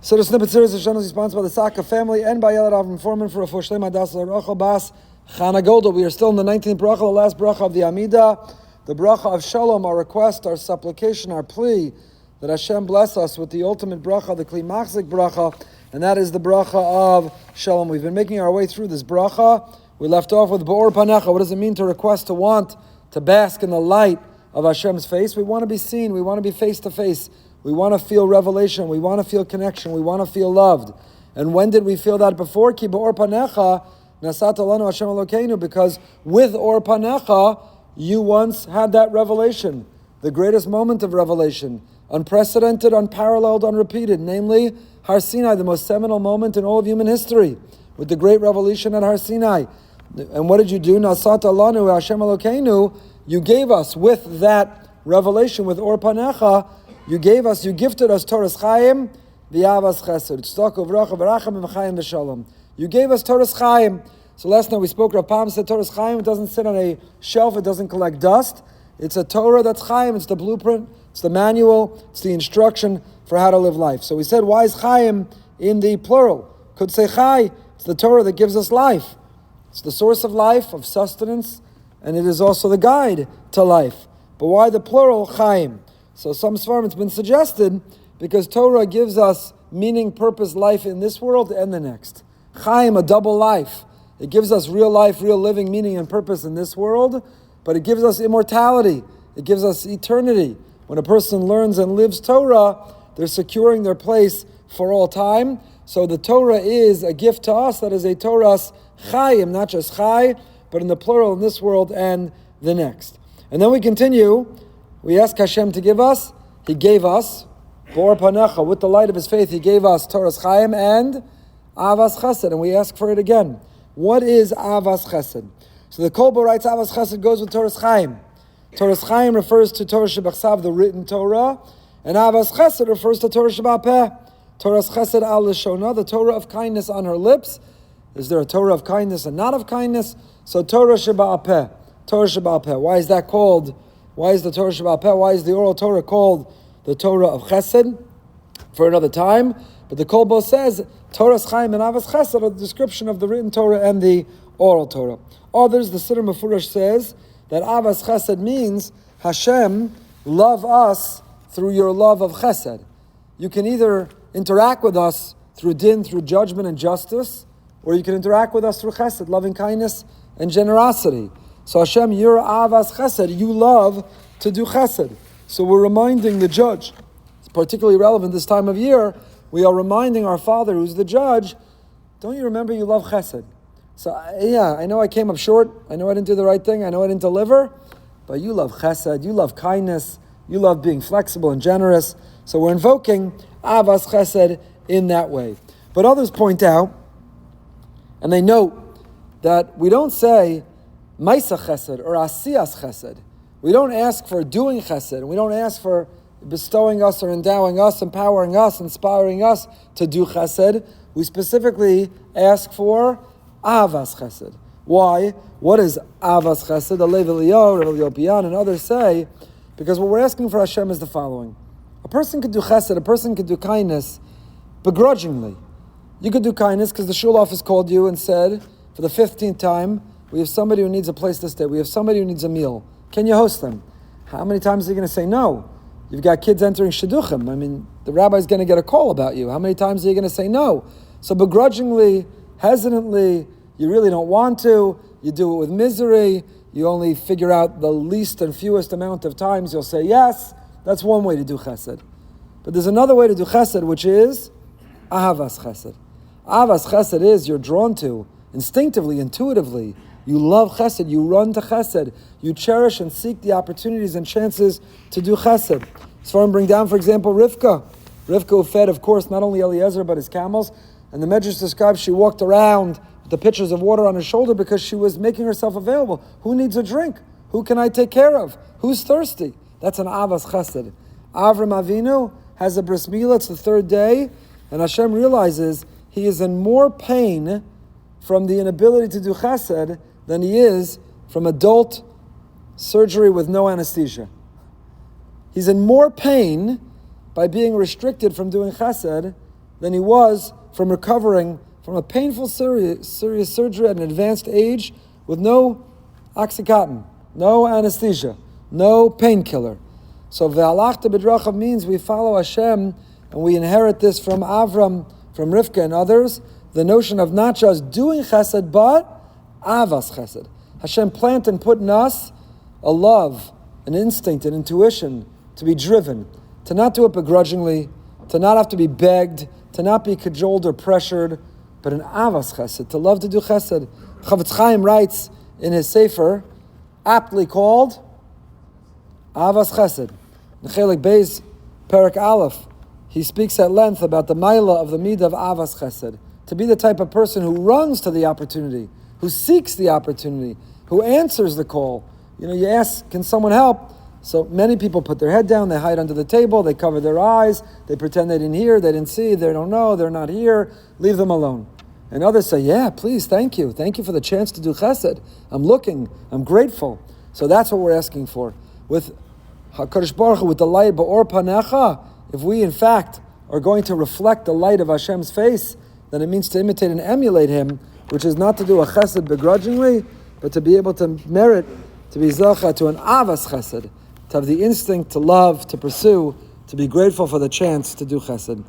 So the snippet series of Shana is sponsored by the Saka family and by Yelad Avram Foreman for a Shlema Das Rachel Bas Chana Golda. We are still in the 19th bracha, the last bracha of the Amidah, the bracha of Shalom, our request, our supplication, our plea that Hashem bless us with the ultimate bracha, the Kli Machzik bracha, and that is the bracha of Shalom. We've been making our way through this bracha. We left off with Ba'or Panecha. What does it mean to request, to want, to bask in the light of Hashem's face? We want to be seen. We want to be face to face. We want to feel revelation. We want to feel connection. We want to feel loved. And when did we feel that before? Ki ba'or panecha nasata lanu Hashem Elokeinu. Because with or panecha, you once had that revelation, the greatest moment of revelation, unprecedented, unparalleled, unrepeated, namely Har Sinai, the most seminal moment in all of human history, with the great revelation at Har Sinai. And what did you do? Nasata lanu Hashem Elokeinu. You gave us with that revelation, with or panecha. You gifted us Torah's Chaim, v'yavas chesed. Tzedakah v'racha v'racham v'chayim v'shalom. You gave us Torah's Chaim. So last night we spoke, Rav Pam said Torah's Chaim, it doesn't sit on a shelf, it doesn't collect dust. It's a Torah that's Chaim, it's the blueprint, it's the manual, it's the instruction for how to live life. So we said, why is Chaim in the plural? Could say Chai, it's the Torah that gives us life. It's the source of life, of sustenance, and it is also the guide to life. But why the plural Chaim? So some Sfarim, it's been suggested because Torah gives us meaning, purpose, life in this world and the next. Chaim, a double life. It gives us real life, real living, meaning and purpose in this world, but it gives us immortality. It gives us eternity. When a person learns and lives Torah, they're securing their place for all time. So the Torah is a gift to us that is a Torah's Chaim, not just Chai, but in the plural in this world and the next. And then we continue. We ask Hashem to give us. He gave us, Ba'or Panecha, with the light of His faith, He gave us Torah's Chaim and Avas Chesed, and we ask for it again. What is Avas Chesed? So the Kolbo writes Avas Chesed goes with Torah's Chaim. Torah's Chaim refers to Torah Shebachsav, the written Torah, and Avas Chesed refers to Torah Sheba'al Peh. Torah's Chesed al Lishona, the Torah of kindness on her lips. Is there a Torah of kindness and not of kindness? So Torah Sheba'al Peh. Torah Sheba'al Peh. Why is that called? Why is the Torah Sheba'al Peh? Why is the oral Torah called the Torah of Chesed? For another time. But the Kolbo says, Torah's Chaim and Avas Chesed are the description of the written Torah and the oral Torah. Others, the Siddur Mefurash says that Avas Chesed means Hashem, love us through your love of Chesed. You can either interact with us through din, through judgment and justice, or you can interact with us through Chesed, loving kindness and generosity. So Hashem, you're Avas Chesed, you love to do Chesed. So we're reminding the judge, it's particularly relevant this time of year, we are reminding our Father who's the judge, don't you remember you love Chesed? So yeah, I know I came up short, I know I didn't do the right thing, I know I didn't deliver, but you love Chesed, you love kindness, you love being flexible and generous. So we're invoking Avas Chesed in that way. But others point out, and they note, that we don't say Maisa Chesed or Asiyas Chesed. We don't ask for doing Chesed. We don't ask for bestowing us or endowing us, empowering us, inspiring us to do Chesed. We specifically ask for Avas Chesed. Why? What is Avas Chesed? The Lev Eliyahu, Rav Eliyahu Pian, and others say, because what we're asking for Hashem is the following. A person could do Chesed, a person could do kindness begrudgingly. You could do kindness because the shul office called you and said, for the 15th time, we have somebody who needs a place to stay. We have somebody who needs a meal. Can you host them? How many times are you going to say no? You've got kids entering shidduchim. I mean, the rabbi's going to get a call about you. How many times are you going to say no? So begrudgingly, hesitantly, you really don't want to. You do it with misery. You only figure out the least and fewest amount of times you'll say yes. That's one way to do chesed. But there's another way to do chesed, which is ahavas chesed. Ahavas chesed is you're drawn to, instinctively, intuitively. You love chesed, you run to chesed, you cherish and seek the opportunities and chances to do chesed. Sfarim bring down, for example, Rivka. Rivka who fed, of course, not only Eliezer, but his camels. And the Medrash describes she walked around with the pitchers of water on her shoulder because she was making herself available. Who needs a drink? Who can I take care of? Who's thirsty? That's an avas chesed. Avram Avinu has a bris milah, it's the third day, and Hashem realizes he is in more pain from the inability to do chesed than he is from adult surgery with no anesthesia. He's in more pain by being restricted from doing chesed than he was from recovering from a painful, serious surgery at an advanced age with no Oxycontin, no anesthesia, no painkiller. So ve'alachta b'drachav means we follow Hashem and we inherit this from Avram, from Rivka and others, the notion of not just doing chesed, but avas chesed. Hashem planted and put in us a love, an instinct, an intuition to be driven, to not do it begrudgingly, to not have to be begged, to not be cajoled or pressured, but an avas chesed, to love to do chesed. Chavetz Chaim writes in his sefer, aptly called Avas Chesed. In Chelik Beis, Perek Aleph, he speaks at length about the maila of the midah of Avas Chesed, to be the type of person who runs to the opportunity, who seeks the opportunity, who answers the call. You ask, can someone help? So many people put their head down, they hide under the table, they cover their eyes, they pretend they didn't hear, they didn't see, they don't know, they're not here, leave them alone. And others say, yeah, please, thank you for the chance to do chesed. I'm looking, I'm grateful. So that's what we're asking for. With HaKadosh Baruch Hu, with the light, ba'or panecha, if we in fact are going to reflect the light of Hashem's face, then it means to imitate and emulate Him, which is not to do a chesed begrudgingly, but to be able to merit, to be zacha to an avas chesed, to have the instinct to love, to pursue, to be grateful for the chance to do chesed.